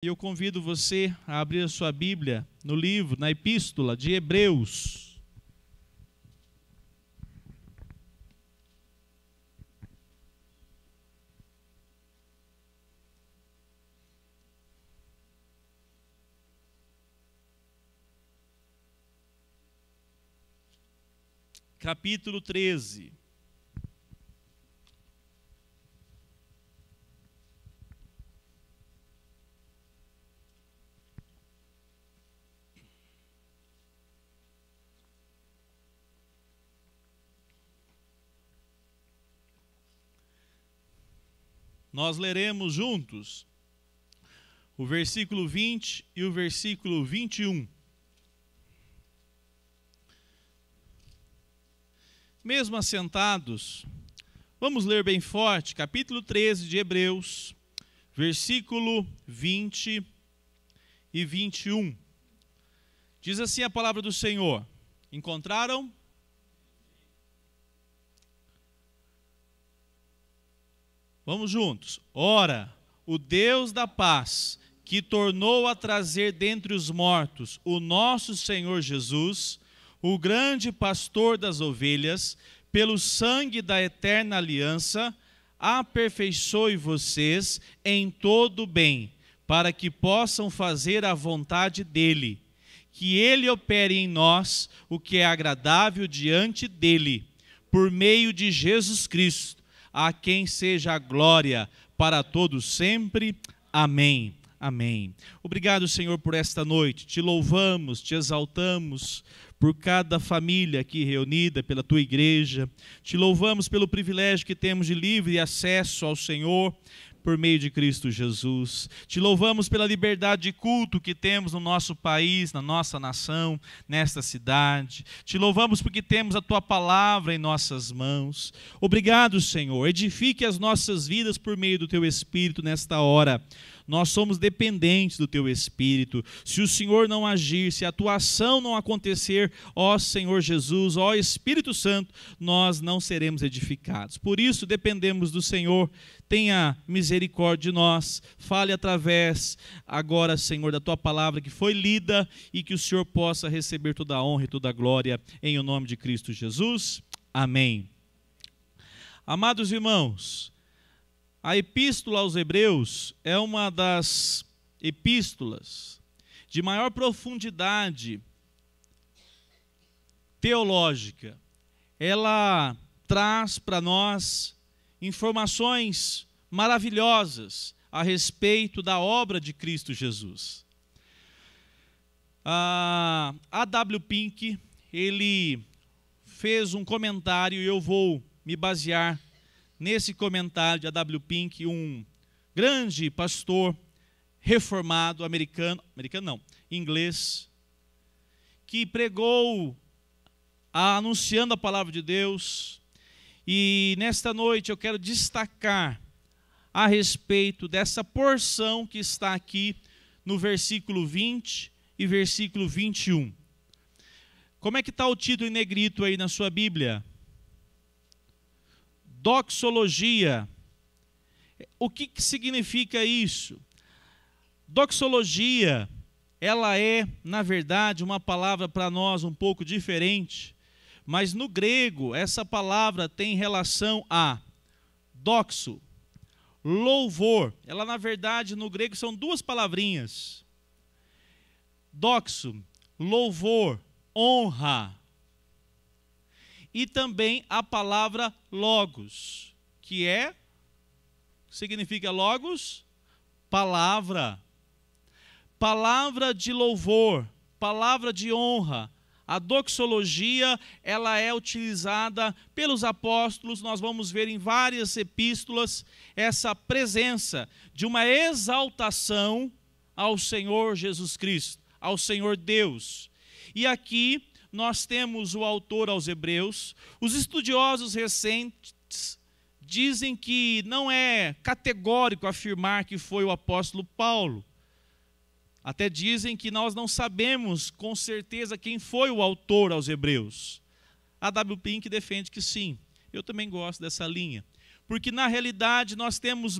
E eu convido você a abrir a sua Bíblia no livro, na Epístola de Hebreus. Capítulo 13. Nós leremos juntos o versículo 20 e o versículo 21. Mesmo assentados, vamos ler bem forte, capítulo 13 de Hebreus, versículo 20 e 21. Diz assim a palavra do Senhor. Encontraram? Vamos juntos. Ora, o Deus da paz, que tornou a trazer dentre os mortos o nosso Senhor Jesus, o grande pastor das ovelhas, pelo sangue da eterna aliança, aperfeiçoe vocês em todo o bem, para que possam fazer a vontade dele, que ele opere em nós o que é agradável diante dele, por meio de Jesus Cristo, a quem seja a glória para todos sempre. Amém. Amém. Obrigado, Senhor, por esta noite. Te louvamos, te exaltamos por cada família aqui reunida, pela tua igreja. Te louvamos pelo privilégio que temos de livre acesso ao Senhor por meio de Cristo Jesus. Te louvamos pela liberdade de culto que temos no nosso país, na nossa nação, nesta cidade. Te louvamos porque temos a tua palavra em nossas mãos. Obrigado, Senhor. Edifique as nossas vidas por meio do teu Espírito nesta hora. Nós somos dependentes do teu Espírito. Se o Senhor não agir, se a tua ação não acontecer, ó Senhor Jesus, ó Espírito Santo, nós não seremos edificados. Por isso dependemos do Senhor. Tenha misericórdia de nós. Fale através agora, Senhor, da tua palavra que foi lida e que o Senhor possa receber toda a honra e toda a glória em o nome de Cristo Jesus. Amém. Amados irmãos, a Epístola aos Hebreus é uma das epístolas de maior profundidade teológica. Ela traz para nós informações maravilhosas a respeito da obra de Cristo Jesus. A A.W. Pink, ele fez um comentário e eu vou me basear nesse comentário de A.W. Pink, um grande pastor reformado inglês, que pregou anunciando a palavra de Deus. E nesta noite eu quero destacar a respeito dessa porção que está aqui no versículo 20 e versículo 21. Como é que está o título em negrito aí na sua Bíblia? Doxologia. O que significa isso? Doxologia, ela é, na verdade, uma palavra para nós um pouco diferente, mas no grego essa palavra tem relação a doxo, louvor. Ela, na verdade, no grego são duas palavrinhas. Doxo, louvor, honra. E também a palavra logos, que significa logos? Palavra. Palavra de louvor, palavra de honra. A doxologia, ela é utilizada pelos apóstolos. Nós vamos ver em várias epístolas essa presença de uma exaltação ao Senhor Jesus Cristo, ao Senhor Deus. E aqui nós temos o autor aos Hebreus. Os estudiosos recentes dizem que não é categórico afirmar que foi o apóstolo Paulo. Até dizem que nós não sabemos com certeza quem foi o autor aos Hebreus. A W. Pink defende que sim. Eu também gosto dessa linha. Porque na realidade nós temos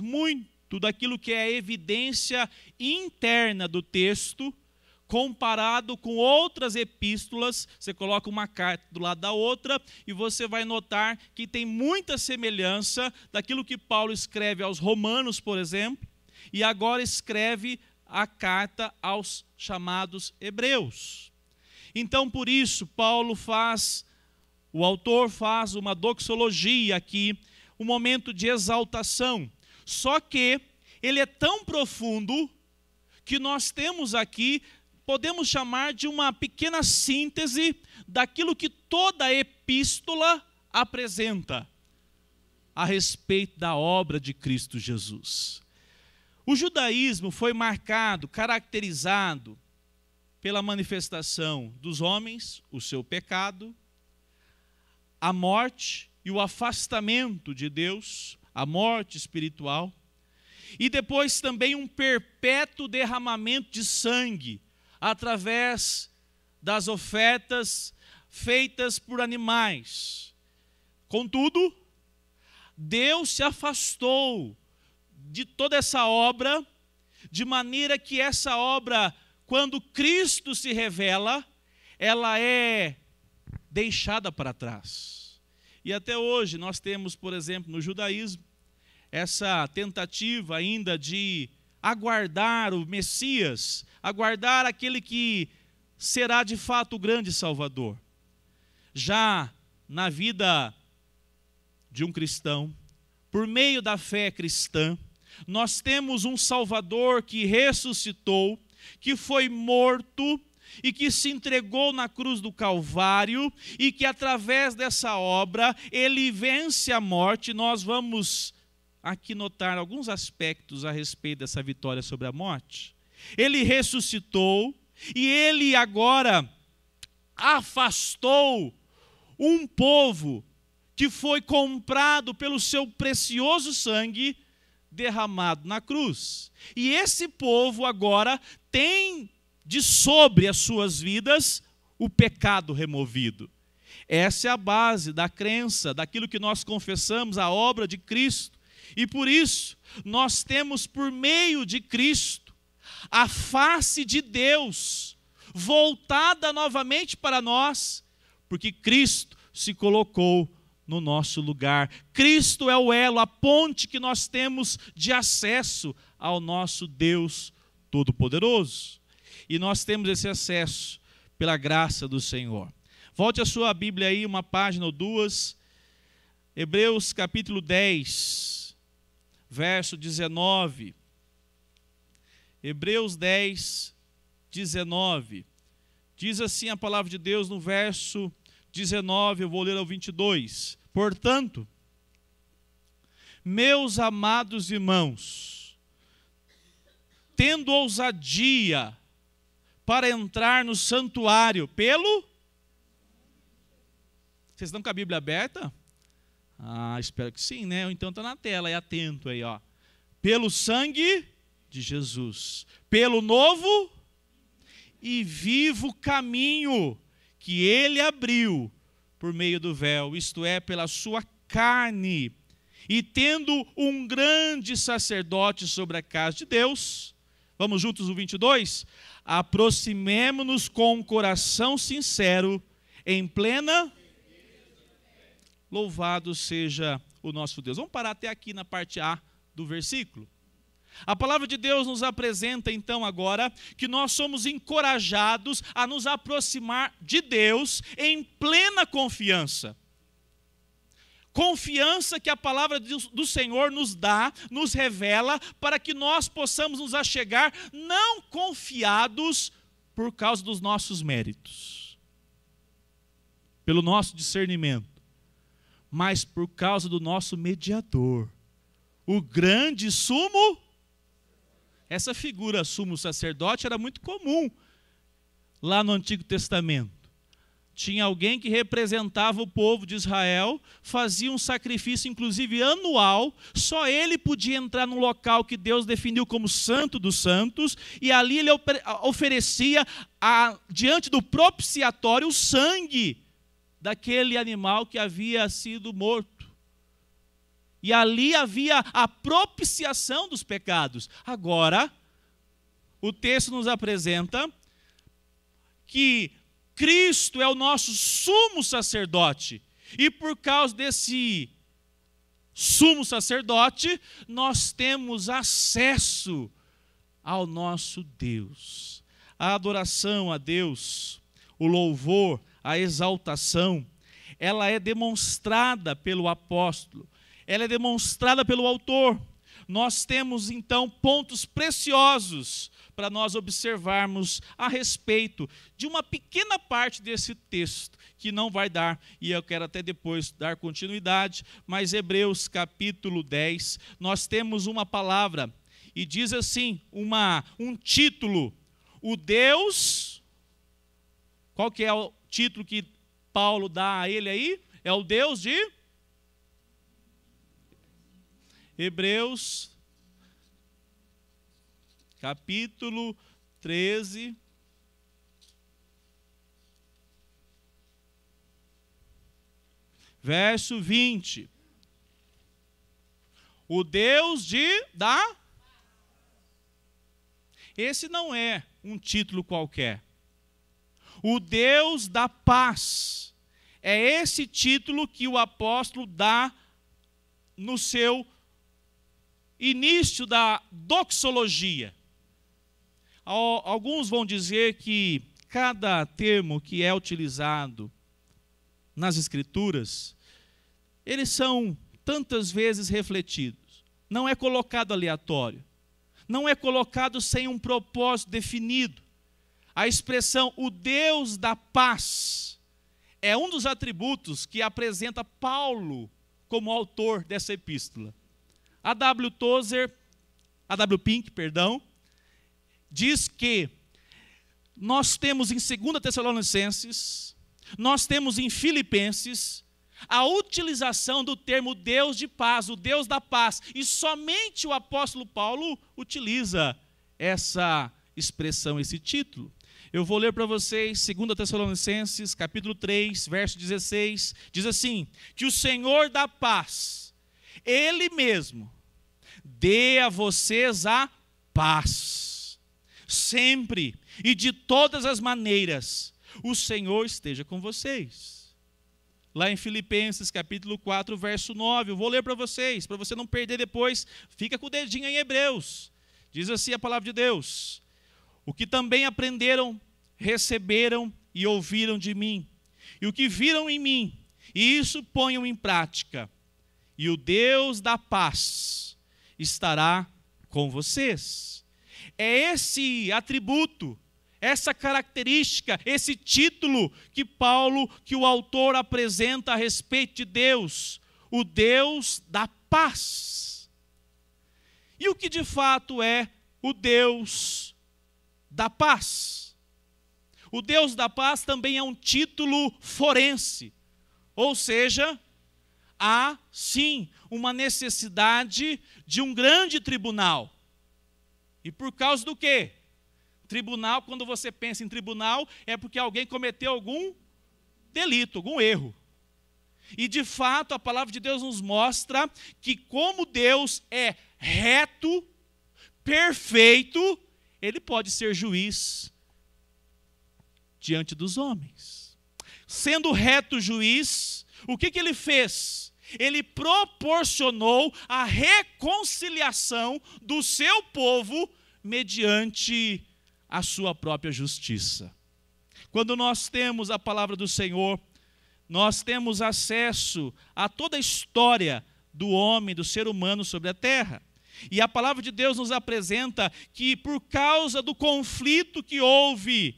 tudo aquilo que é a evidência interna do texto, comparado com outras epístolas. Você coloca uma carta do lado da outra e você vai notar que tem muita semelhança daquilo que Paulo escreve aos Romanos, por exemplo, e agora escreve a carta aos chamados Hebreus. Então, por isso, o autor faz uma doxologia aqui, um momento de exaltação. Só que ele é tão profundo que nós temos aqui, podemos chamar de uma pequena síntese daquilo que toda a epístola apresenta a respeito da obra de Cristo Jesus. O judaísmo foi marcado, caracterizado pela manifestação dos homens, o seu pecado, a morte e o afastamento de Deus, a morte espiritual, e depois também um perpétuo derramamento de sangue através das ofertas feitas por animais. Contudo, Deus se afastou de toda essa obra, de maneira que essa obra, quando Cristo se revela, ela é deixada para trás. E até hoje nós temos, por exemplo, no judaísmo, essa tentativa ainda de aguardar o Messias, aguardar aquele que será de fato o grande Salvador. Já na vida de um cristão, por meio da fé cristã, nós temos um Salvador que ressuscitou, que foi morto e que se entregou na cruz do Calvário, e que através dessa obra ele vence a morte. Nós vamos aqui notar alguns aspectos a respeito dessa vitória sobre a morte. Ele ressuscitou e ele agora afastou um povo que foi comprado pelo seu precioso sangue derramado na cruz. E esse povo agora tem de sobre as suas vidas o pecado removido. Essa é a base da crença, daquilo que nós confessamos, a obra de Cristo. E por isso, nós temos por meio de Cristo a face de Deus voltada novamente para nós, porque Cristo se colocou no nosso lugar. Cristo é o elo, a ponte que nós temos de acesso ao nosso Deus Todo-Poderoso. E nós temos esse acesso pela graça do Senhor. Volte a sua Bíblia aí, uma página ou duas. Hebreus capítulo 10, verso 19. Hebreus 10, 19. Diz assim a palavra de Deus no verso 19, eu vou ler ao 22. Portanto, meus amados irmãos, tendo ousadia para entrar no santuário pelo... Vocês estão com a Bíblia aberta? Espero que sim, né? Ou então está na tela, aí atento aí, ó. Pelo sangue de Jesus, pelo novo e vivo caminho que ele abriu por meio do véu, isto é, pela sua carne, e tendo um grande sacerdote sobre a casa de Deus, vamos juntos o 22? Aproximemo-nos com um coração sincero, em plena... Louvado seja o nosso Deus. Vamos parar até aqui na parte A do versículo. A palavra de Deus nos apresenta então agora que nós somos encorajados a nos aproximar de Deus em plena confiança. Confiança que a palavra do Senhor nos dá, nos revela, para que nós possamos nos achegar não confiados por causa dos nossos méritos, pelo nosso discernimento, mas por causa do nosso mediador, o grande sumo. Essa figura sumo sacerdote era muito comum lá no Antigo Testamento. Tinha alguém que representava o povo de Israel, fazia um sacrifício inclusive anual, só ele podia entrar no local que Deus definiu como Santo dos Santos, e ali ele oferecia diante do propiciatório o sangue daquele animal que havia sido morto. E ali havia a propiciação dos pecados. Agora, o texto nos apresenta que Cristo é o nosso sumo sacerdote. E por causa desse sumo sacerdote, nós temos acesso ao nosso Deus. A adoração a Deus, o louvor, a exaltação, ela é demonstrada pelo apóstolo, ela é demonstrada pelo autor. Nós temos então pontos preciosos para nós observarmos a respeito de uma pequena parte desse texto, que não vai dar, e eu quero até depois dar continuidade, mas Hebreus capítulo 10, nós temos uma palavra, e diz assim, um título, o Deus, qual que é o título que Paulo dá a ele aí? É o Deus de Hebreus, capítulo 13, verso 20. O Deus da... Esse não é um título qualquer. O Deus da paz. É esse título que o apóstolo dá no seu início da doxologia. Alguns vão dizer que cada termo que é utilizado nas Escrituras, eles são tantas vezes refletidos. Não é colocado aleatório. Não é colocado sem um propósito definido. A expressão, o Deus da paz, é um dos atributos que apresenta Paulo como autor dessa epístola. A W. Pink, diz que nós temos em 2 Tessalonicenses, nós temos em Filipenses, a utilização do termo Deus de paz, o Deus da paz, e somente o apóstolo Paulo utiliza essa expressão, esse título. Eu vou ler para vocês 2 Tessalonicenses, capítulo 3, verso 16, diz assim, que o Senhor da paz, Ele mesmo, dê a vocês a paz, sempre e de todas as maneiras, o Senhor esteja com vocês. Lá em Filipenses, capítulo 4, verso 9, eu vou ler para você não perder depois, fica com o dedinho em Hebreus. Diz assim a palavra de Deus, o que também aprenderam, receberam e ouviram de mim, e o que viram em mim, e isso ponham em prática, e o Deus da paz estará com vocês. É esse atributo, essa característica, esse título que o autor apresenta a respeito de Deus, o Deus da paz. E o que de fato é o Deus da paz? O Deus da paz também é um título forense, ou seja, há sim uma necessidade de um grande tribunal. E por causa do quê? Tribunal, quando você pensa em tribunal, é porque alguém cometeu algum delito, algum erro. E de fato, a palavra de Deus nos mostra que como Deus é reto, perfeito, Ele pode ser juiz diante dos homens. Sendo reto juiz, o que Ele fez? Ele proporcionou a reconciliação do seu povo mediante a sua própria justiça. Quando nós temos a palavra do Senhor, nós temos acesso a toda a história do homem, do ser humano sobre a terra. E a palavra de Deus nos apresenta que por causa do conflito que houve,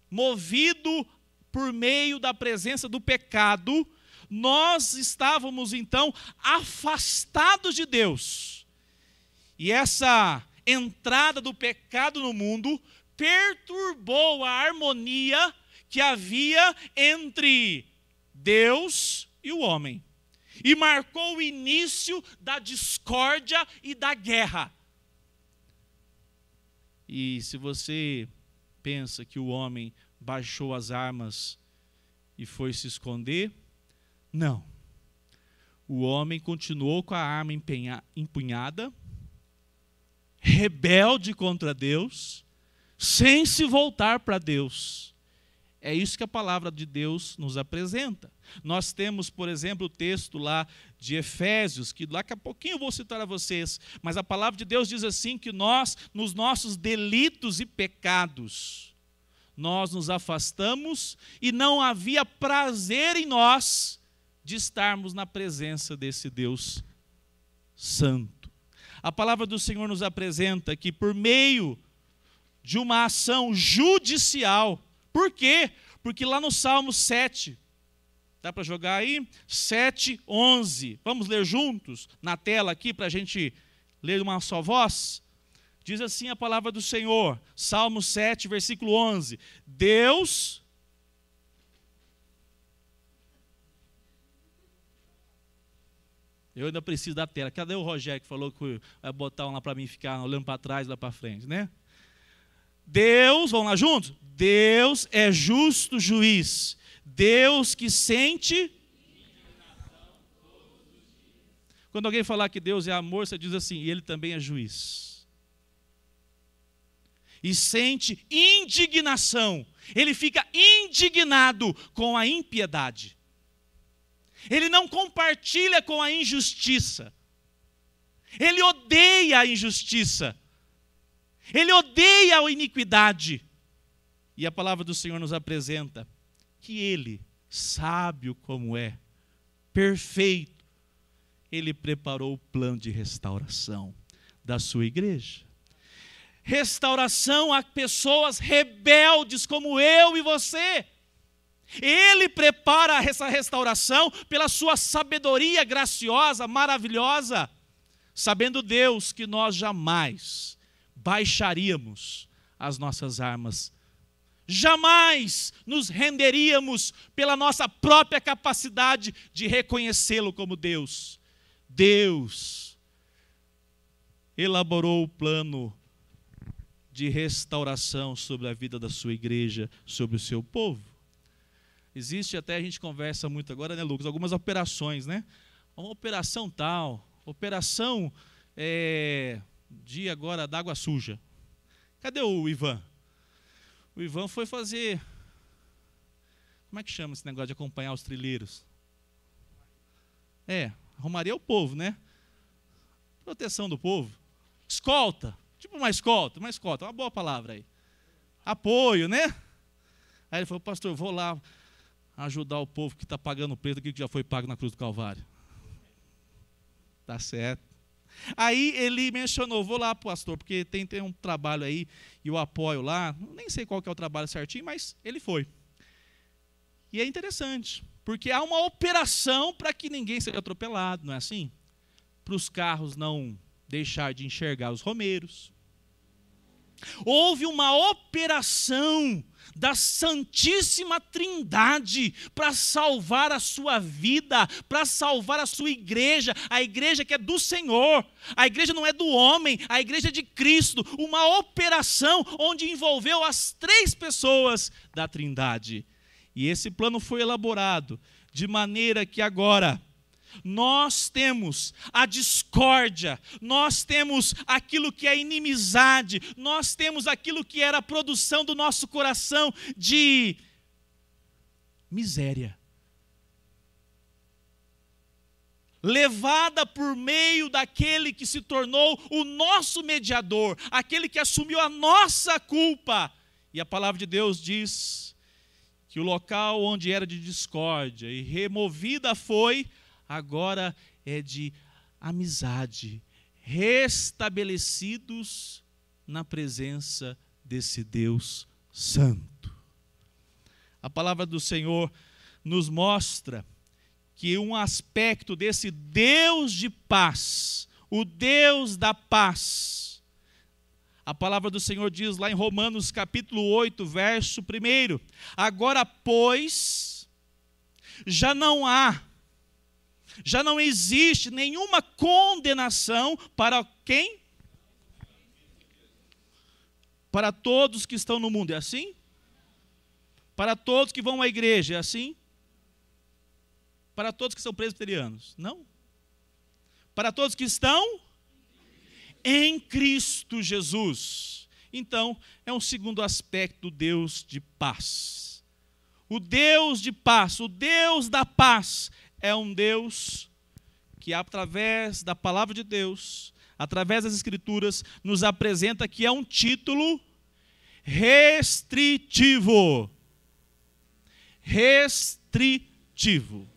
movido por meio da presença do pecado, nós estávamos então afastados de Deus. E essa entrada do pecado no mundo perturbou a harmonia que havia entre Deus e o homem. E marcou o início da discórdia e da guerra. E se você pensa que o homem baixou as armas e foi se esconder, não. O homem continuou com a arma empunhada, rebelde contra Deus, sem se voltar para Deus. É isso que a palavra de Deus nos apresenta. Nós temos, por exemplo, o texto lá de Efésios, que daqui a pouquinho eu vou citar a vocês, mas a palavra de Deus diz assim, que nós, nos nossos delitos e pecados, nós nos afastamos e não havia prazer em nós de estarmos na presença desse Deus santo. A palavra do Senhor nos apresenta que por meio de uma ação judicial. Por quê? Porque lá no Salmo 7, dá para jogar aí? 7:11. Vamos ler juntos na tela aqui para a gente ler uma só voz? Diz assim a palavra do Senhor, Salmo 7, versículo 11. Deus... Eu ainda preciso da tela. Cadê o Rogério que falou que vai botar um lá para mim ficar olhando para trás e lá para frente, né? Deus, vamos lá juntos? Deus é justo juiz. Deus que sente... Quando alguém falar que Deus é amor, você diz assim, e Ele também é juiz. E sente indignação. Ele fica indignado com a impiedade. Ele não compartilha com a injustiça. Ele odeia a injustiça. Ele odeia a iniquidade. E a palavra do Senhor nos apresenta que Ele, sábio como é, perfeito, Ele preparou o plano de restauração da sua igreja. Restauração a pessoas rebeldes como eu e você. Ele prepara essa restauração pela sua sabedoria graciosa, maravilhosa, sabendo Deus que nós jamais baixaríamos as nossas armas, jamais nos renderíamos pela nossa própria capacidade de reconhecê-lo como Deus. Deus elaborou o plano de restauração sobre a vida da sua igreja, sobre o seu povo. Existe até, a gente conversa muito agora, né, Lucas, algumas operações, né? Uma operação tal, operação dia agora d'água suja. Cadê o Ivan? O Ivan foi fazer, como é que chama esse negócio de acompanhar os trilheiros? Arrumaria o povo, né? Proteção do povo. Escolta, tipo uma escolta, uma boa palavra aí. Apoio, né? Aí ele falou, pastor, eu vou lá ajudar o povo que está pagando o preço daquilo que já foi pago na cruz do Calvário. Tá certo. Aí ele mencionou, vou lá, pastor, porque tem um trabalho aí, e eu apoio lá, nem sei qual que é o trabalho certinho, mas ele foi. E é interessante, porque há uma operação para que ninguém seja atropelado, não é assim? Para os carros não deixar de enxergar os romeiros. Houve uma operação da Santíssima Trindade para salvar a sua vida, para salvar a sua igreja, a igreja que é do Senhor. A igreja não é do homem, a igreja é de Cristo. Uma operação onde envolveu as 3 pessoas da Trindade. E esse plano foi elaborado de maneira que agora nós temos a discórdia, nós temos aquilo que é inimizade, nós temos aquilo que era a produção do nosso coração de miséria, levada por meio daquele que se tornou o nosso mediador, aquele que assumiu a nossa culpa. E a palavra de Deus diz que o local onde era de discórdia e removida foi, agora é de amizade, restabelecidos na presença desse Deus santo. A palavra do Senhor nos mostra que um aspecto desse Deus de paz, o Deus da paz, a palavra do Senhor diz lá em Romanos capítulo 8, verso 1, agora pois, já não existe nenhuma condenação para quem? Para todos que estão no mundo, é assim? Para todos que vão à igreja, é assim? Para todos que são presbiterianos, não? para todos que estão em Cristo Jesus. Então, é um segundo aspecto do Deus de paz. O Deus de paz, o Deus da paz, é um Deus que através da palavra de Deus, através das Escrituras, nos apresenta que é um título restritivo. Restritivo.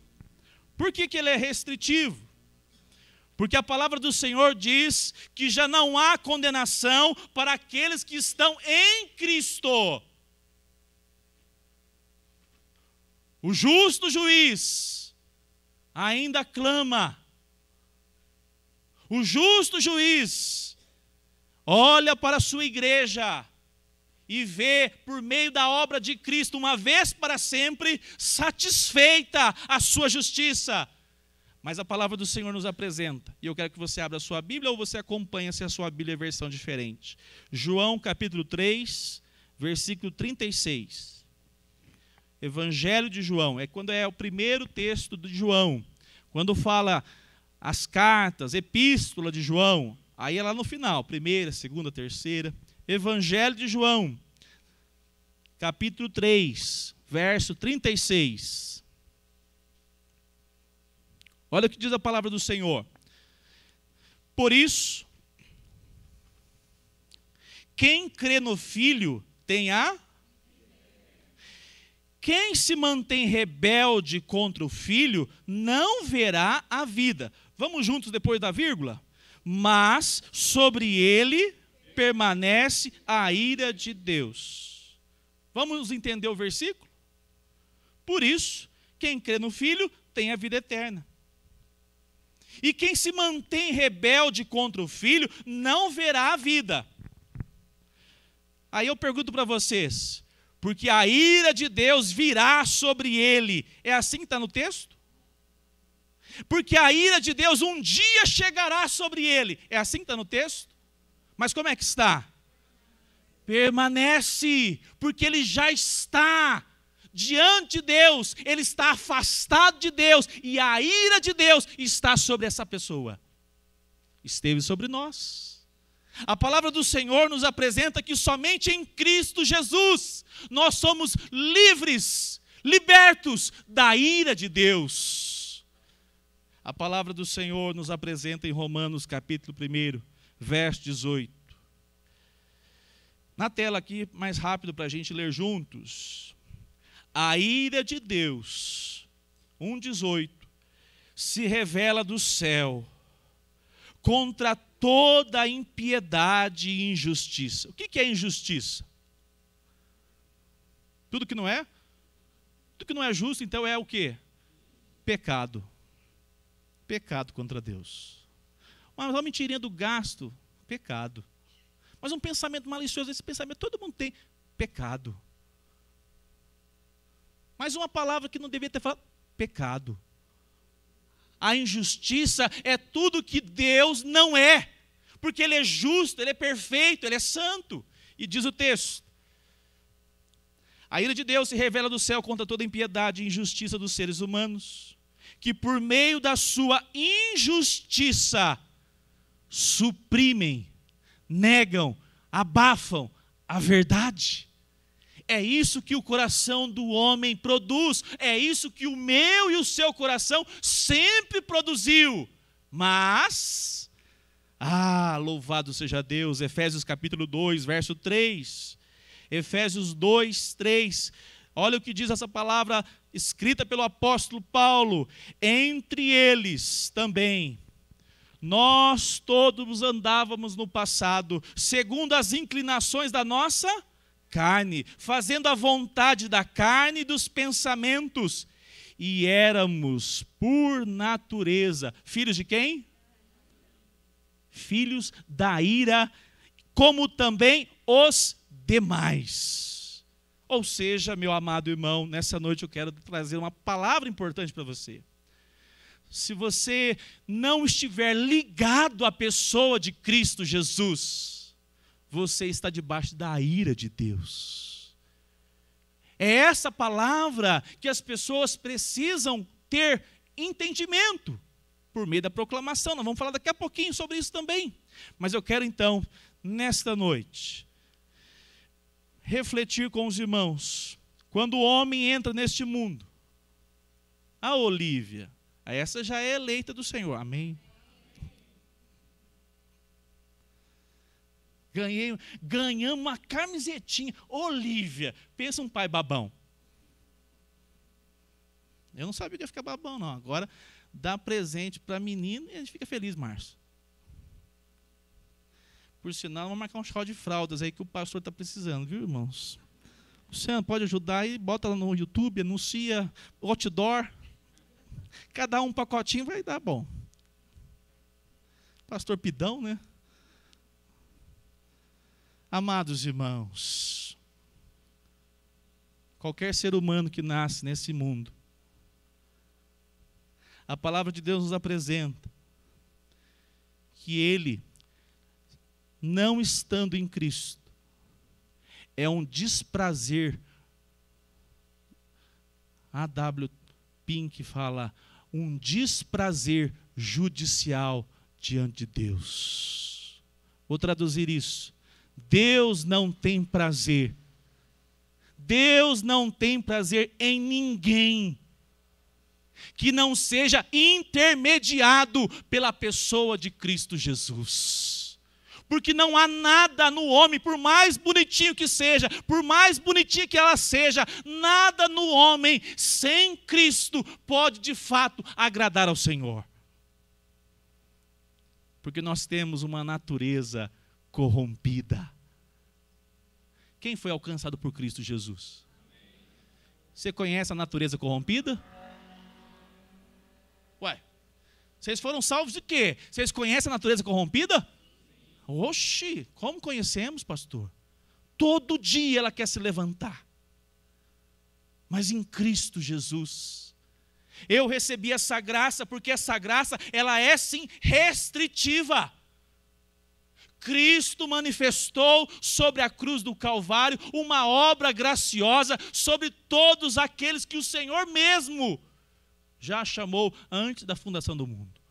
Por que ele é restritivo? Porque a palavra do Senhor diz que já não há condenação para aqueles que estão em Cristo. O justo juiz ainda clama. O justo juiz olha para a sua igreja e vê, por meio da obra de Cristo, uma vez para sempre, satisfeita a sua justiça. Mas a palavra do Senhor nos apresenta, e eu quero que você abra a sua Bíblia ou você acompanhe se a sua Bíblia é versão diferente. João capítulo 3, versículo 36. Evangelho de João, quando é o primeiro texto de João. Quando fala as cartas, epístola de João, aí é lá no final, primeira, segunda, terceira. Evangelho de João, capítulo 3, verso 36. Olha o que diz a palavra do Senhor. Por isso, quem crê no Filho tem a... Quem se mantém rebelde contra o Filho não verá a vida. Vamos juntos depois da vírgula? Mas sobre ele permanece a ira de Deus. Vamos entender o versículo? Por isso, quem crê no Filho tem a vida eterna. E quem se mantém rebelde contra o Filho não verá a vida. Aí eu pergunto para vocês, porque a ira de Deus virá sobre ele. É assim que está no texto? Porque a ira de Deus um dia chegará sobre ele. É assim que está no texto? Mas como é que está? Permanece, porque ele já está diante de Deus, ele está afastado de Deus, e a ira de Deus está sobre essa pessoa. Esteve sobre nós. A palavra do Senhor nos apresenta que somente em Cristo Jesus nós somos livres, libertos da ira de Deus. A palavra do Senhor nos apresenta em Romanos capítulo 1, verso 18. Na tela aqui, mais rápido para a gente ler juntos. A ira de Deus, 1,18, se revela do céu contra toda impiedade e injustiça. O que é injustiça? Tudo que não é? Tudo que não é justo, então é o quê? Pecado. Pecado contra Deus. Uma mentirinha do gasto, pecado. Mas um pensamento malicioso, esse pensamento todo mundo tem, pecado. Mas uma palavra que não devia ter falado, pecado. A injustiça é tudo que Deus não é, porque Ele é justo, Ele é perfeito, Ele é santo. E diz o texto, a ira de Deus se revela do céu contra toda impiedade e injustiça dos seres humanos, que por meio da sua injustiça suprimem, negam, abafam a verdade. É isso que o coração do homem produz. É isso que o meu e o seu coração sempre produziu. Mas, louvado seja Deus. Efésios capítulo 2, verso 3. Efésios 2, 3. Olha o que diz essa palavra escrita pelo apóstolo Paulo. Entre eles também, nós todos andávamos no passado, segundo as inclinações da nossa carne, fazendo a vontade da carne e dos pensamentos, e éramos, por natureza, filhos de quem? Filhos da ira, como também os demais. Ou seja, meu amado irmão, nessa noite eu quero trazer uma palavra importante para você. Se você não estiver ligado à pessoa de Cristo Jesus, você está debaixo da ira de Deus. É essa palavra que as pessoas precisam ter entendimento. por meio da proclamação. Nós vamos falar daqui a pouquinho sobre isso também. Mas eu quero então, nesta noite, refletir com os irmãos. Quando o homem entra neste mundo, a Olívia, essa já é eleita do Senhor, amém? Ganhamos uma camisetinha, Olívia, pensa um pai babão. Eu não sabia que ia ficar babão, não. Agora, dá presente para a menina e a gente fica feliz, Márcio. Por sinal, vamos marcar um show de fraldas aí que o pastor está precisando, viu, irmãos? Luciano, pode ajudar aí, bota lá no YouTube, anuncia, outdoor. Cada um pacotinho vai dar bom. Pastor Pidão, né? Amados irmãos, qualquer ser humano que nasce nesse mundo, a palavra de Deus nos apresenta que ele, não estando em Cristo, é um desprazer. A.W. Pink fala, um desprazer judicial diante de Deus. Vou traduzir isso. Deus não tem prazer. Deus não tem prazer em ninguém que não seja intermediado pela pessoa de Cristo Jesus. Porque não há nada no homem, por mais bonitinho que seja, por mais bonitinha que ela seja, nada no homem sem Cristo pode de fato agradar ao Senhor. Porque nós temos uma natureza corrompida. Quem foi alcançado por Cristo Jesus? Você conhece a natureza corrompida? Ué, vocês foram salvos de quê? Vocês conhecem a natureza corrompida? Oxi, como conhecemos, pastor? Todo dia ela quer se levantar. Mas em Cristo Jesus, eu recebi essa graça, porque essa graça, ela é sim restritiva. Cristo manifestou sobre a cruz do Calvário uma obra graciosa sobre todos aqueles que o Senhor mesmo já chamou antes da fundação do mundo.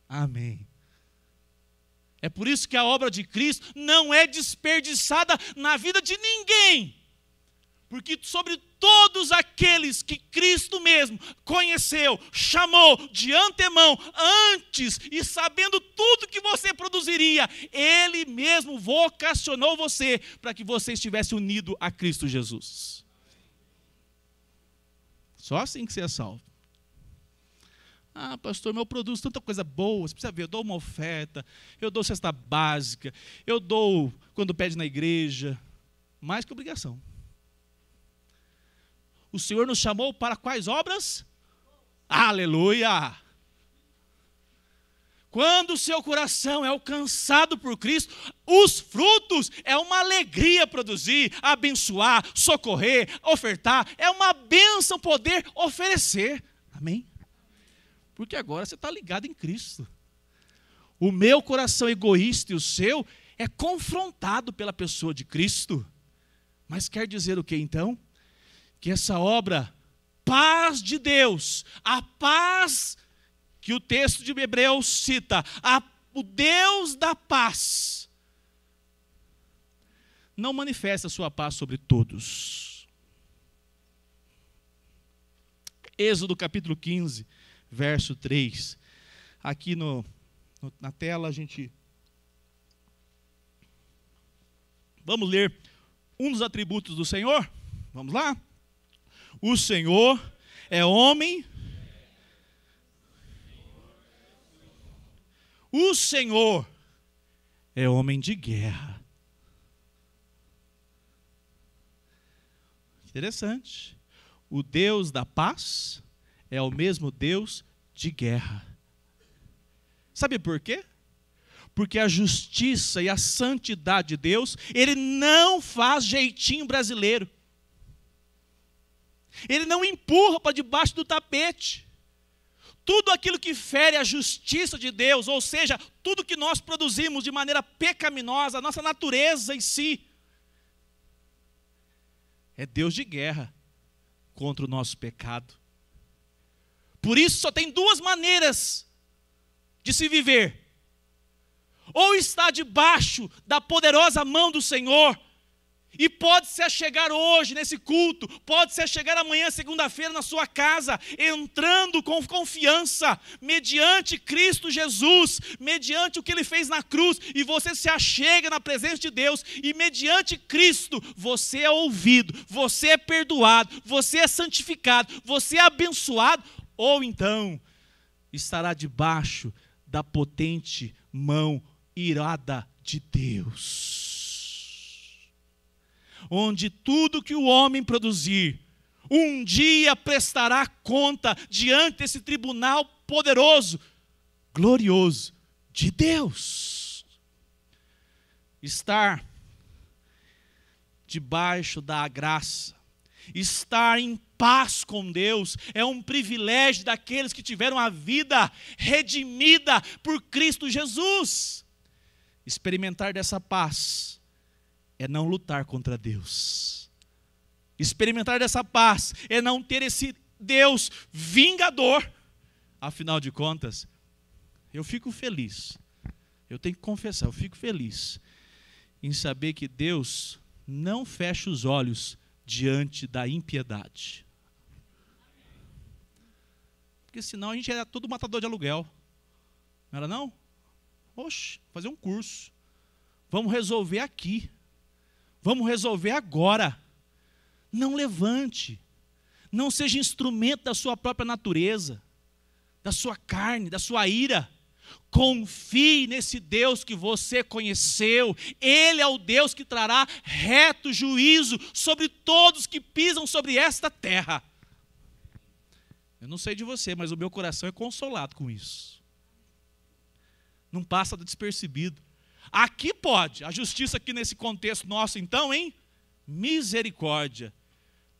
Amém. É por isso que a obra de Cristo não é desperdiçada na vida de ninguém. Porque sobre todos aqueles que Cristo mesmo conheceu, chamou de antemão, antes e sabendo tudo que você produziria, Ele mesmo vocacionou você para que você estivesse unido a Cristo Jesus. Só assim que você é salvo. Ah, pastor, eu produzo tanta coisa boa, você precisa ver, eu dou uma oferta, eu dou cesta básica, eu dou quando pede na igreja, mais que obrigação. O Senhor nos chamou para quais obras? Aleluia! Quando o seu coração é alcançado por Cristo, os frutos é uma alegria produzir, abençoar, socorrer, ofertar. É uma bênção poder oferecer. Amém? Porque agora você está ligado em Cristo. O meu coração egoísta e o seu é confrontado pela pessoa de Cristo. Mas quer dizer o que então? Que essa obra, paz de Deus, a paz que o texto de Hebreus cita, o Deus da paz, não manifesta a sua paz sobre todos. Êxodo capítulo 15, verso 3. Aqui na tela a gente... Vamos ler um dos atributos do Senhor? Vamos lá? O Senhor é homem. O Senhor é homem de guerra. Interessante. O Deus da paz é o mesmo Deus de guerra. Sabe por quê? Porque a justiça e a santidade de Deus, Ele não faz jeitinho brasileiro. Ele não empurra para debaixo do tapete. Tudo aquilo que fere a justiça de Deus, ou seja, tudo que nós produzimos de maneira pecaminosa, a nossa natureza em si, é Deus de guerra contra o nosso pecado. Por isso só tem duas maneiras de se viver. Ou está debaixo da poderosa mão do Senhor, e pode se achegar hoje nesse culto, pode se achegar amanhã, segunda-feira, na sua casa, entrando com confiança, mediante Cristo Jesus, mediante o que Ele fez na cruz, e você se achega na presença de Deus, e mediante Cristo, você é ouvido, você é perdoado, você é santificado, você é abençoado, ou então estará debaixo da potente mão irada de Deus, onde tudo que o homem produzir, um dia prestará conta diante desse tribunal poderoso, glorioso de Deus. Estar debaixo da graça, estar em paz com Deus, é um privilégio daqueles que tiveram a vida redimida por Cristo Jesus. Experimentar dessa paz é não lutar contra Deus. Experimentar dessa paz é não ter esse Deus vingador. Afinal de contas, eu fico feliz, eu tenho que confessar, eu fico feliz em saber que Deus não fecha os olhos diante da impiedade. Porque senão a gente era todo matador de aluguel. Não era não? Oxe, fazer um curso. Vamos resolver aqui. Vamos resolver agora. Não levante. Não seja instrumento da sua própria natureza, da sua carne, da sua ira. Confie nesse Deus que você conheceu. Ele é o Deus que trará reto juízo sobre todos que pisam sobre esta terra. Eu não sei de você, mas o meu coração é consolado com isso. Não passa despercebido. Aqui pode, a justiça aqui nesse contexto nosso então, hein? Misericórdia.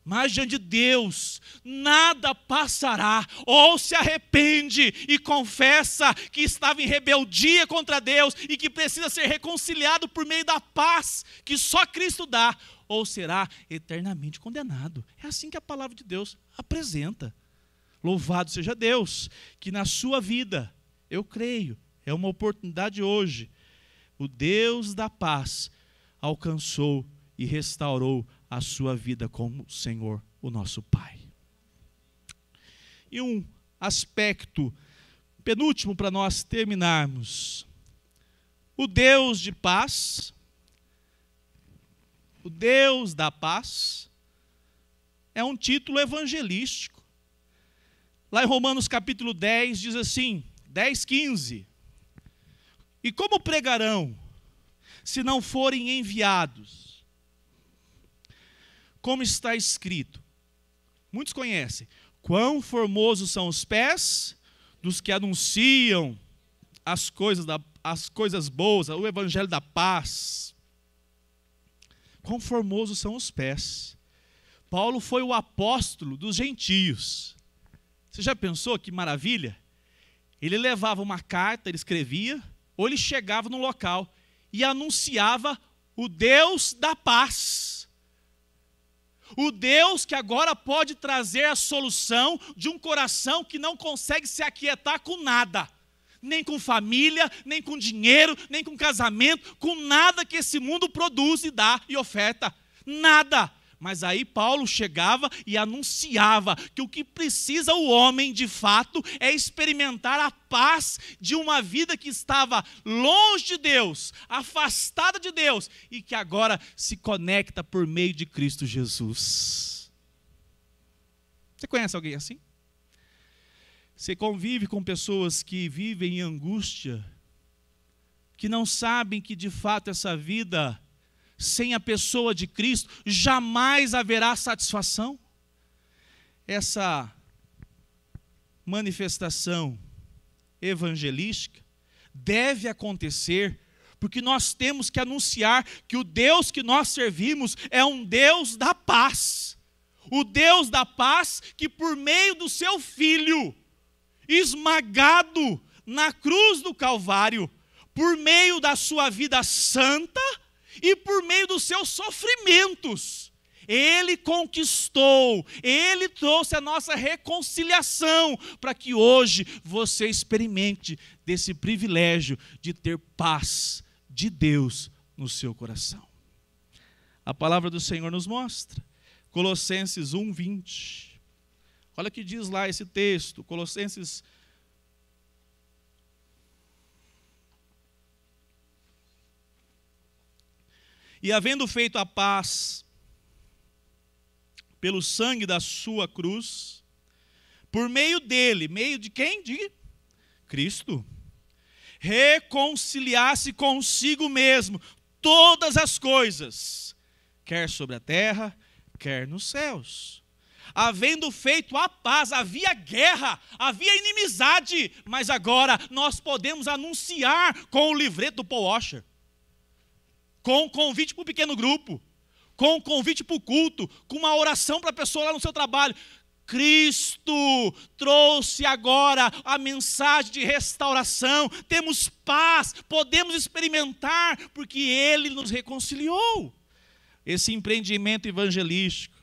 Mas diante de Deus, nada passará. Ou se arrepende e confessa que estava em rebeldia contra Deus e que precisa ser reconciliado por meio da paz que só Cristo dá, ou será eternamente condenado. É assim que a palavra de Deus apresenta. Louvado seja Deus, que na sua vida, eu creio, é uma oportunidade hoje, o Deus da paz alcançou e restaurou a sua vida como Senhor, o nosso Pai. E um aspecto penúltimo para nós terminarmos. O Deus de paz, o Deus da paz, é um título evangelístico. Lá em Romanos capítulo 10 diz assim, 10:15. E como pregarão, se não forem enviados? Como está escrito, muitos conhecem, quão formosos são os pés dos que anunciam as coisas boas, o evangelho da paz. Quão formosos são os pés. Paulo foi o apóstolo dos gentios. Você já pensou que maravilha? Ele levava uma carta, ele escrevia, ou ele chegava no local e anunciava o Deus da paz. O Deus que agora pode trazer a solução de um coração que não consegue se aquietar com nada. Nem com família, nem com dinheiro, nem com casamento, com nada que esse mundo produz e dá e oferta. Nada. Mas aí Paulo chegava e anunciava que o que precisa o homem de fato é experimentar a paz de uma vida que estava longe de Deus, afastada de Deus e que agora se conecta por meio de Cristo Jesus. Você conhece alguém assim? Você convive com pessoas que vivem em angústia, que não sabem que de fato essa vida sem a pessoa de Cristo jamais haverá satisfação? Essa manifestação evangelística deve acontecer, porque nós temos que anunciar que o Deus que nós servimos é um Deus da paz. O Deus da paz que por meio do seu Filho, esmagado na cruz do Calvário, por meio da sua vida santa, e por meio dos seus sofrimentos, Ele conquistou, Ele trouxe a nossa reconciliação, para que hoje você experimente desse privilégio de ter paz de Deus no seu coração. A palavra do Senhor nos mostra, Colossenses 1:20. Olha o que diz lá esse texto, Colossenses. E havendo feito a paz pelo sangue da sua cruz, por meio dele, meio de quem? De Cristo, reconciliar-se consigo mesmo todas as coisas, quer sobre a terra, quer nos céus. Havendo feito a paz, havia guerra, havia inimizade, mas agora nós podemos anunciar com o livreto do Paul Washer, com um convite para o pequeno grupo, com um convite para o culto, com uma oração para a pessoa lá no seu trabalho. Cristo trouxe agora a mensagem de restauração, temos paz, podemos experimentar, porque Ele nos reconciliou. Esse empreendimento evangelístico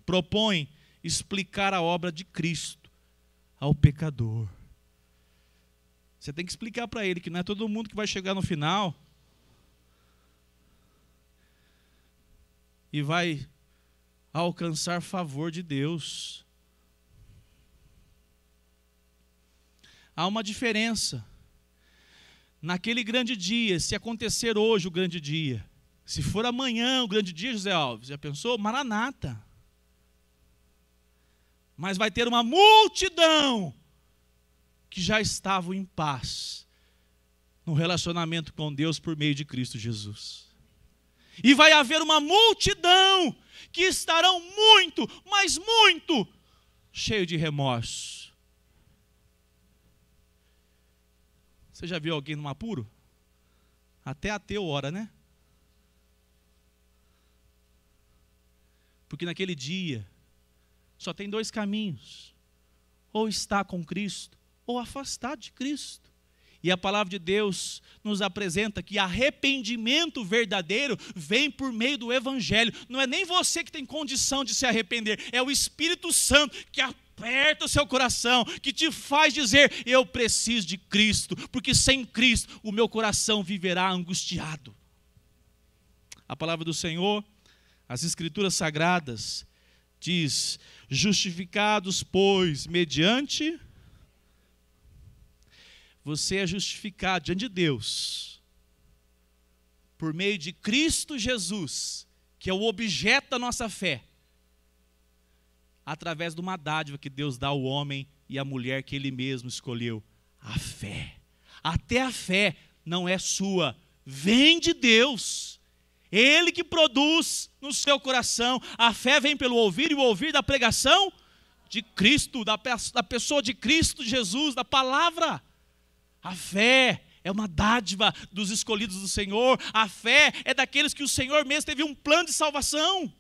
propõe explicar a obra de Cristo ao pecador. Você tem que explicar para ele que não é todo mundo que vai chegar no final e vai alcançar favor de Deus. Há uma diferença. Naquele grande dia, se acontecer hoje o grande dia, se for amanhã o grande dia, José Alves, já pensou? Maranata. Mas vai ter uma multidão que já estavam em paz no relacionamento com Deus por meio de Cristo Jesus. E vai haver uma multidão que estarão muito, mas muito, cheio de remorso. Você já viu alguém num apuro? Até ateu ora, né? Porque naquele dia só tem dois caminhos: ou estar com Cristo, ou afastado de Cristo. E a palavra de Deus nos apresenta que arrependimento verdadeiro vem por meio do Evangelho. Não é nem você que tem condição de se arrepender, é o Espírito Santo que aperta o seu coração, que te faz dizer: eu preciso de Cristo, porque sem Cristo o meu coração viverá angustiado. A palavra do Senhor, as Escrituras Sagradas, diz: justificados, pois, mediante... Você é justificado diante de Deus por meio de Cristo Jesus, que é o objeto da nossa fé, através de uma dádiva que Deus dá ao homem e à mulher que Ele mesmo escolheu, a fé. Até a fé não é sua, vem de Deus. Ele que produz no seu coração. A fé vem pelo ouvir, e o ouvir da pregação de Cristo, da pessoa de Cristo Jesus, da palavra. A fé é uma dádiva dos escolhidos do Senhor. A fé é daqueles que o Senhor mesmo teve um plano de salvação.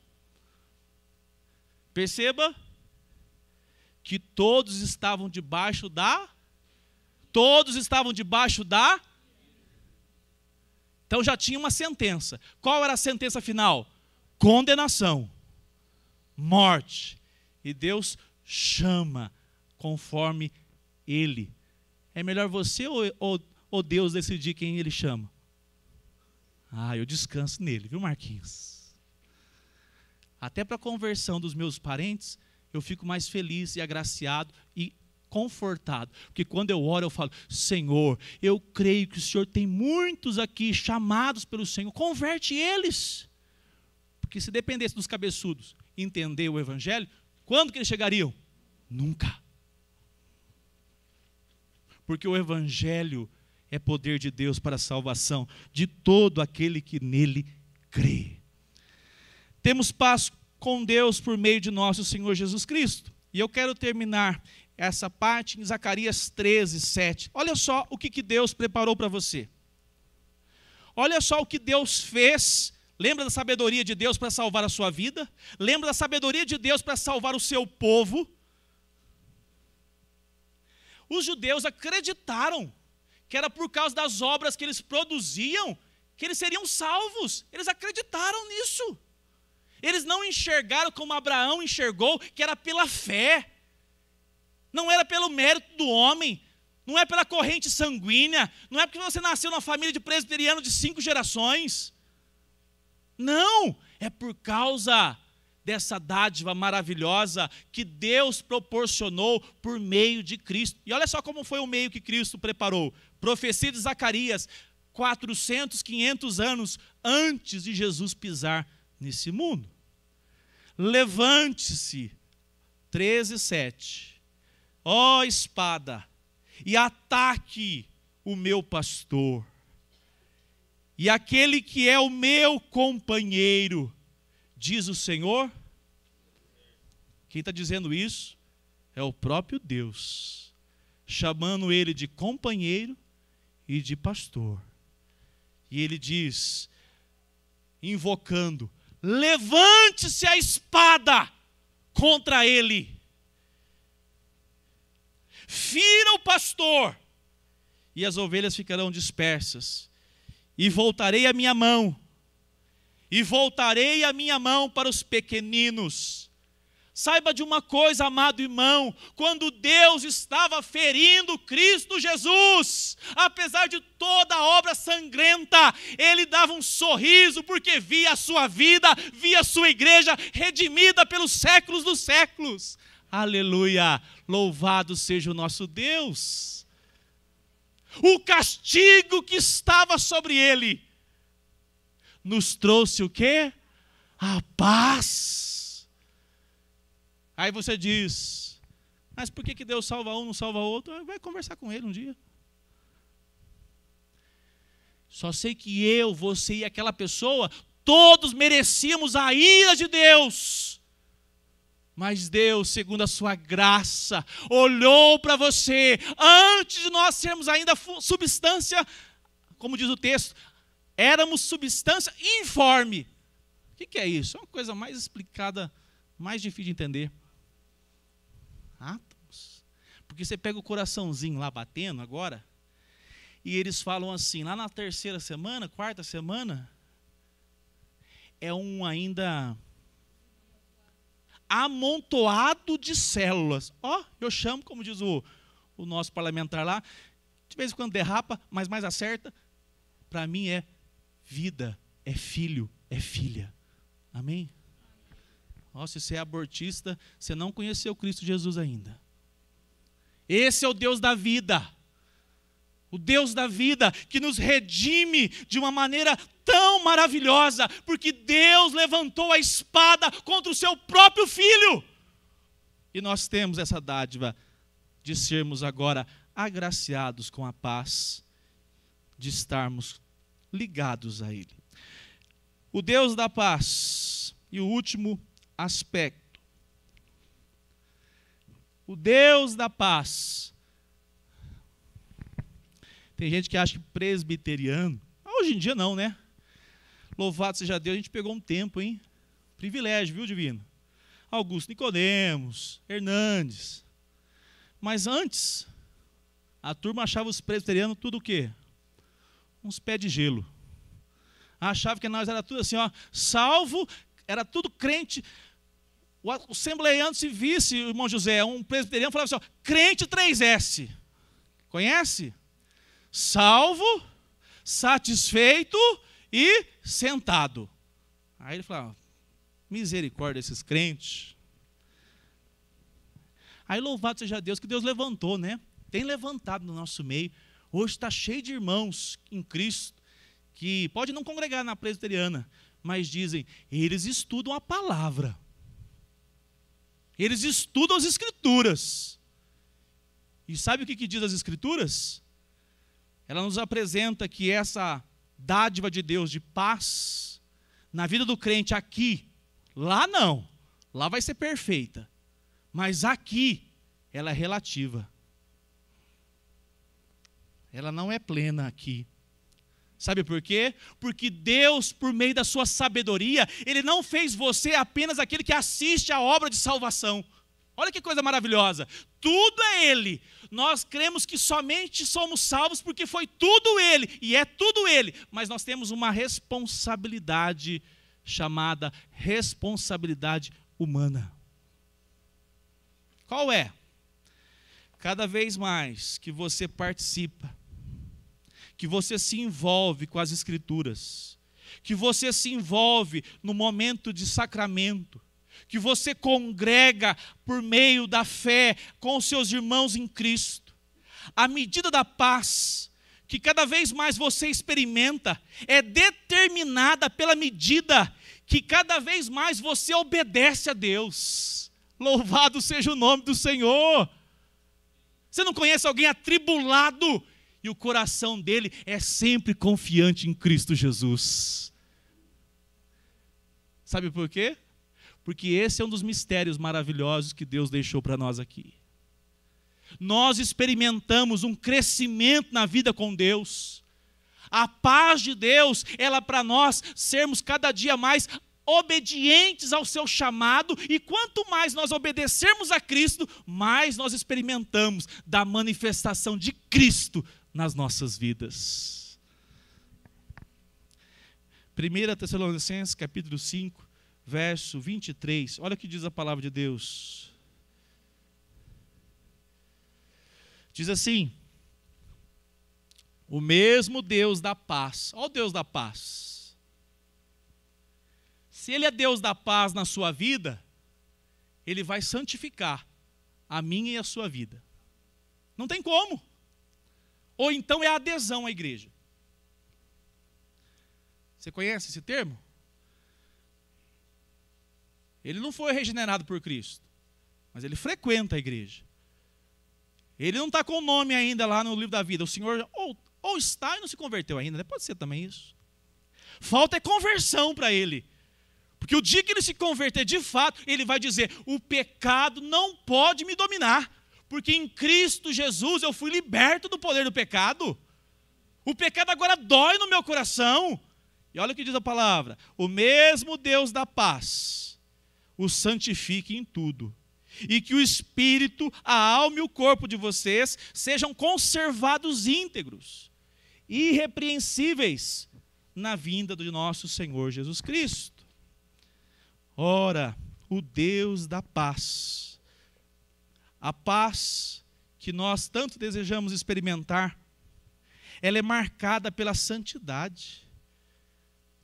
Perceba que todos estavam debaixo da... Então já tinha uma sentença. Qual era a sentença final? Condenação, morte. E Deus chama conforme Ele. É melhor você ou Deus decidir quem Ele chama? Eu descanso nele, viu, Marquinhos? Até para a conversão dos meus parentes, eu fico mais feliz e agraciado e confortado. Porque quando eu oro, eu falo: Senhor, eu creio que o Senhor tem muitos aqui chamados pelo Senhor, converte eles. Porque se dependesse dos cabeçudos entender o Evangelho, quando que eles chegariam? Nunca. Porque o Evangelho é poder de Deus para a salvação de todo aquele que nele crê. Temos paz com Deus por meio de nosso Senhor Jesus Cristo. E eu quero terminar essa parte em Zacarias 13:7. Olha só o que Deus preparou para você. Olha só o que Deus fez. Lembra da sabedoria de Deus para salvar a sua vida? Lembra da sabedoria de Deus para salvar o seu povo? Os judeus acreditaram que era por causa das obras que eles produziam que eles seriam salvos. Eles acreditaram nisso. Eles não enxergaram como Abraão enxergou, que era pela fé. Não era pelo mérito do homem. Não é pela corrente sanguínea. Não é porque você nasceu numa família de presbiteriano de 5 gerações. Não, é por causa dessa dádiva maravilhosa que Deus proporcionou por meio de Cristo. E olha só como foi o meio que Cristo preparou. Profecia de Zacarias, 400, 500 anos antes de Jesus pisar nesse mundo. Levante-se, 13:7. Ó espada, e ataque o meu pastor, e aquele que é o meu companheiro, diz o Senhor. Quem está dizendo isso é o próprio Deus, chamando ele de companheiro e de pastor. E ele diz, invocando, levante-se a espada contra ele. Fira o pastor, e as ovelhas ficarão dispersas. E voltarei a minha mão para os pequeninos. Saiba de uma coisa, amado irmão, quando Deus estava ferindo Cristo Jesus, apesar de toda a obra sangrenta, Ele dava um sorriso, porque via a sua vida, via a sua igreja redimida pelos séculos dos séculos. Aleluia, louvado seja o nosso Deus. O castigo que estava sobre Ele nos trouxe o quê? A paz. Aí você diz, mas por que Deus salva um, não salva outro? Vai conversar com ele um dia. Só sei que eu, você e aquela pessoa, todos merecíamos a ira de Deus. Mas Deus, segundo a sua graça, olhou para você, antes de nós sermos ainda substância, como diz o texto, éramos substância informe. O que é isso? É uma coisa mais explicada, mais difícil de entender. Átomos. Porque você pega o coraçãozinho lá batendo agora, e eles falam assim, lá na 3ª semana, 4ª semana, é um ainda amontoado de células. Eu chamo, como diz o nosso parlamentar lá, de vez em quando derrapa, mas mais acerta. Para mim é vida, é filho, é filha. Amém? Se você é abortista, você não conheceu Cristo Jesus ainda. Esse é o Deus da vida. O Deus da vida que nos redime de uma maneira tão maravilhosa, porque Deus levantou a espada contra o seu próprio Filho. E nós temos essa dádiva de sermos agora agraciados com a paz, de estarmos ligados a Ele. O Deus da paz. E o último aspecto. O Deus da paz. Tem gente que acha que presbiteriano, hoje em dia não, né? Louvado seja Deus, a gente pegou um tempo, hein? Privilégio, viu, divino? Augusto Nicodemos, Hernandes. Mas antes, a turma achava os presbiterianos tudo o quê? Uns pés de gelo. Achava que nós era tudo assim, salvo, era tudo crente. O assembleiano, se visse, irmão José, um presbiteriano, falava assim, crente 3S. Conhece? Salvo, satisfeito e sentado. Aí ele falava, misericórdia desses crentes. Aí louvado seja Deus, que Deus levantou, né? Tem levantado no nosso meio. Hoje está cheio de irmãos em Cristo, que pode não congregar na presbiteriana, mas dizem, eles estudam a palavra. Eles estudam as Escrituras. E sabe o que diz as Escrituras? Ela nos apresenta que essa dádiva de Deus de paz na vida do crente aqui, lá não, lá vai ser perfeita, mas aqui ela é relativa. Ela não é plena aqui. Sabe por quê? Porque Deus, por meio da sua sabedoria, Ele não fez você apenas aquele que assiste à obra de salvação. Olha que coisa maravilhosa. Tudo é Ele. Nós cremos que somente somos salvos porque foi tudo Ele, e é tudo Ele. Mas nós temos uma responsabilidade chamada responsabilidade humana. Qual é? Cada vez mais que você participa, que você se envolve com as Escrituras, que você se envolve no momento de sacramento, que você congrega por meio da fé com os seus irmãos em Cristo, a medida da paz que cada vez mais você experimenta é determinada pela medida que cada vez mais você obedece a Deus. Louvado seja o nome do Senhor. Você não conhece alguém atribulado e o coração dele é sempre confiante em Cristo Jesus? Sabe por quê? Porque esse é um dos mistérios maravilhosos que Deus deixou para nós aqui. Nós experimentamos um crescimento na vida com Deus. A paz de Deus, ela para nós sermos cada dia mais obedientes ao seu chamado, e quanto mais nós obedecermos a Cristo, mais nós experimentamos da manifestação de Cristo nas nossas vidas. 1 Tessalonicenses capítulo 5, verso 23, olha o que diz a palavra de Deus. Diz assim: o mesmo Deus da paz, olha o Deus da paz. Se Ele é Deus da paz na sua vida, Ele vai santificar a minha e a sua vida. Não tem como. Ou então é a adesão à igreja. Você conhece esse termo? Ele não foi regenerado por Cristo, mas ele frequenta a igreja. Ele não está com o nome ainda lá no livro da vida. O Senhor ou está e não se converteu ainda, né? Pode ser também isso. Falta é conversão para ele. Porque o dia que ele se converter de fato, ele vai dizer: o pecado não pode me dominar, porque em Cristo Jesus eu fui liberto do poder do pecado. O pecado agora dói no meu coração. E olha o que diz a palavra: o mesmo Deus da paz o santifique em tudo, e que o espírito, a alma e o corpo de vocês sejam conservados íntegros, irrepreensíveis na vinda do nosso Senhor Jesus Cristo. Ora, o Deus da paz, a paz que nós tanto desejamos experimentar, ela é marcada pela santidade.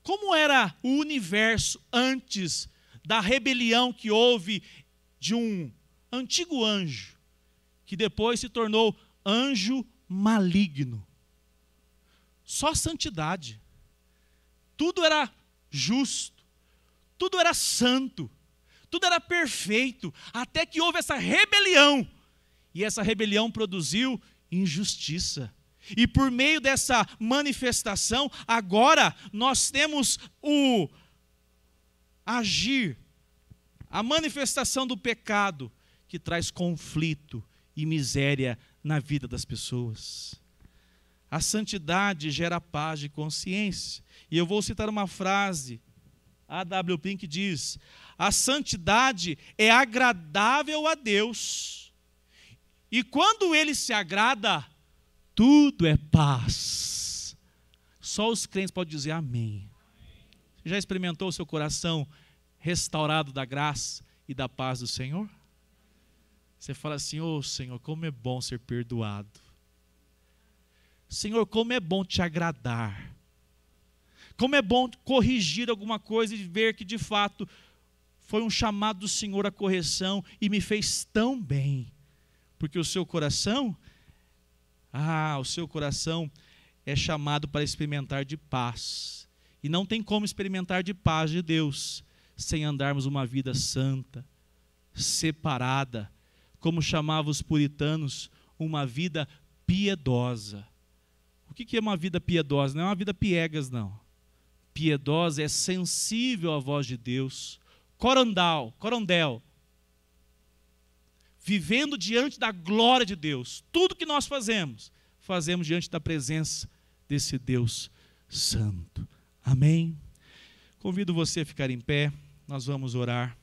Como era o universo antes da rebelião que houve de um antigo anjo, que depois se tornou anjo maligno? Só santidade. Tudo era justo, tudo era santo, tudo era perfeito, até que houve essa rebelião, e essa rebelião produziu injustiça. E por meio dessa manifestação, agora nós temos o agir, a manifestação do pecado, que traz conflito e miséria na vida das pessoas. A santidade gera paz de consciência. E eu vou citar uma frase, A.W. Pink diz: a santidade é agradável a Deus, e quando Ele se agrada, tudo é paz. Só os crentes podem dizer amém. Você já experimentou o seu coração restaurado da graça e da paz do Senhor? Você fala assim: ô Senhor, como é bom ser perdoado. Senhor, como é bom te agradar. Como é bom corrigir alguma coisa e ver que de fato foi um chamado do Senhor à correção e me fez tão bem. Porque o seu coração, o seu coração é chamado para experimentar de paz. E não tem como experimentar de paz de Deus sem andarmos uma vida santa, separada, como chamavam os puritanos, uma vida piedosa. O que é uma vida piedosa? Não é uma vida piegas, não. Piedosa é sensível à voz de Deus, corondel, vivendo diante da glória de Deus. Tudo que nós fazemos, fazemos diante da presença desse Deus santo. Amém? Convido você a ficar em pé, nós vamos orar.